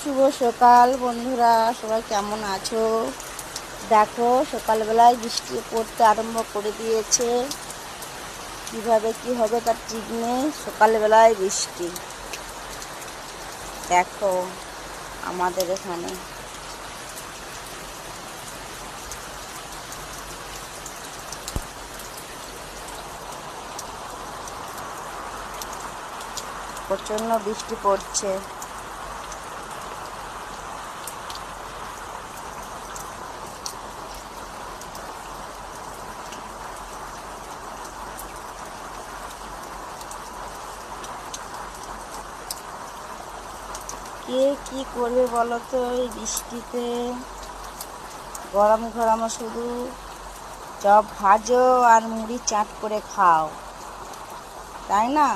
শুভ সকাল বন্ধুরা, সবাই কেমন আছো? দেখো, সকালবেলায় বৃষ্টি পড়তে আরম্ভ করে দিয়েছে। কিভাবে কি হবে তার ঠিক নেই। সকালবেলায় বৃষ্টি দেখো আমাদের এখানে। প্রচণ্ড বৃষ্টি পড়ছে। কে কি করবে বলো তো এই বৃষ্টিতে? গরম গরম শুধু চপ ভাজো আর মুড়ি চাট করে খাও, তাই না?